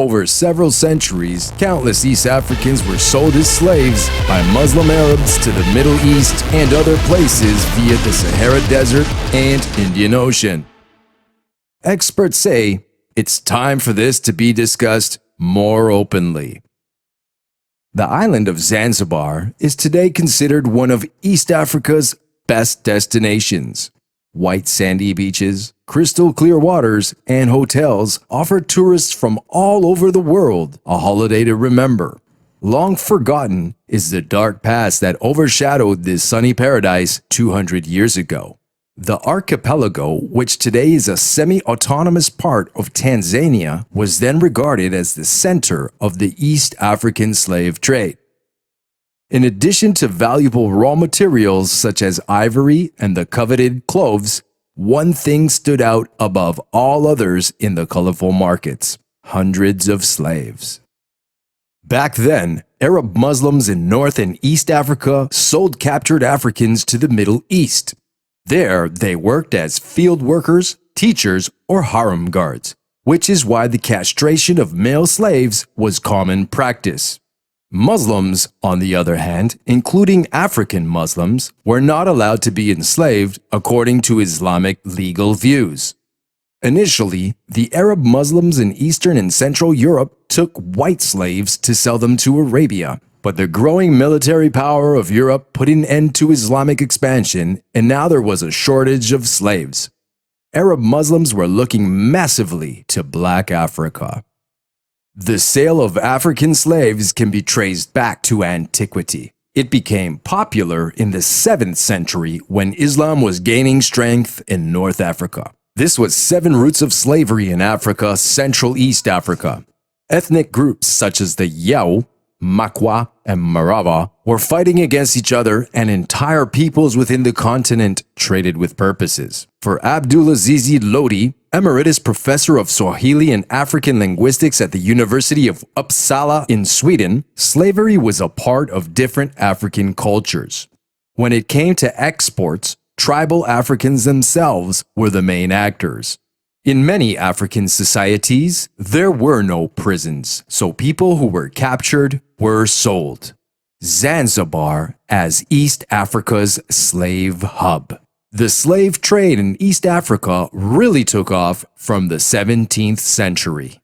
Over several centuries, countless East Africans were sold as slaves by Muslim Arabs to the Middle East and other places via the Sahara Desert and Indian Ocean. Experts say it's time for this to be discussed more openly. The island of Zanzibar is today considered one of East Africa's best destinations. White sandy beaches, crystal clear waters, and hotels offer tourists from all over the world a holiday to remember. Long forgotten is the dark past that overshadowed this sunny paradise 200 years ago. The archipelago, which today is a semi-autonomous part of Tanzania, was then regarded as the center of the East African slave trade. In addition to valuable raw materials such as ivory and the coveted cloves, one thing stood out above all others in the colorful markets: hundreds of slaves. Back then, Arab Muslims in North and East Africa sold captured Africans to the Middle East. There, they worked as field workers, teachers, or harem guards, which is why the castration of male slaves was common practice. Muslims, on the other hand, including African Muslims, were not allowed to be enslaved according to Islamic legal views. Initially, the Arab Muslims in Eastern and Central Europe took white slaves to sell them to Arabia, but the growing military power of Europe put an end to Islamic expansion, and now there was a shortage of slaves. Arab Muslims were looking massively to Black Africa. The sale of African slaves can be traced back to antiquity. It became popular in the 7th century when Islam was gaining strength in North Africa. This was 7 roots of slavery in Africa, Central East Africa. Ethnic groups such as the Yao, Makwa, and Marava were fighting against each other, and entire peoples within the continent traded with purposes. For Abdulaziz Lodi, Emeritus Professor of Swahili and African Linguistics at the University of Uppsala in Sweden, slavery was a part of different African cultures. When it came to exports, tribal Africans themselves were the main actors. In many African societies, there were no prisons, so people who were captured were sold. Zanzibar as East Africa's slave hub. The slave trade in East Africa really took off from the 17th century.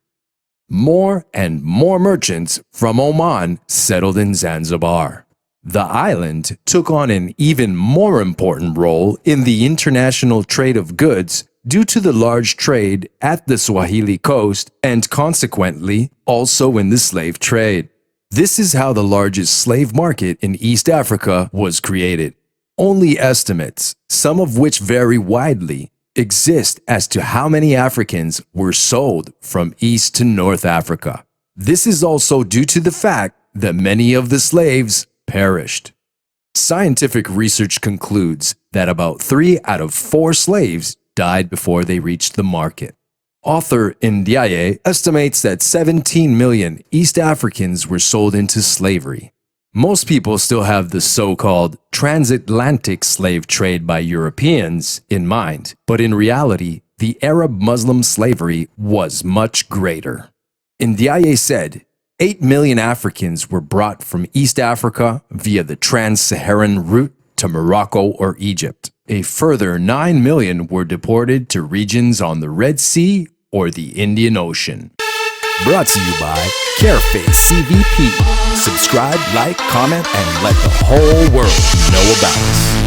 More and more merchants from Oman settled in Zanzibar. The island took on an even more important role in the international trade of goods due to the large trade at the Swahili coast and consequently also in the slave trade. This is how the largest slave market in East Africa was created. Only estimates, some of which vary widely, exist as to how many Africans were sold from East to North Africa. This is also due to the fact that many of the slaves perished. Scientific research concludes that about 3 out of 4 slaves died before they reached the market. Author Ndiaye estimates that 17 million East Africans were sold into slavery. Most people still have the so-called transatlantic slave trade by Europeans in mind, but in reality, the Arab-Muslim slavery was much greater. Ndiaye said, 8 million Africans were brought from East Africa via the trans-Saharan route to Morocco or Egypt. A further 9 million were deported to regions on the Red Sea or the Indian Ocean. Brought to you by Careface CVP. Subscribe, like, comment, and let the whole world know about us.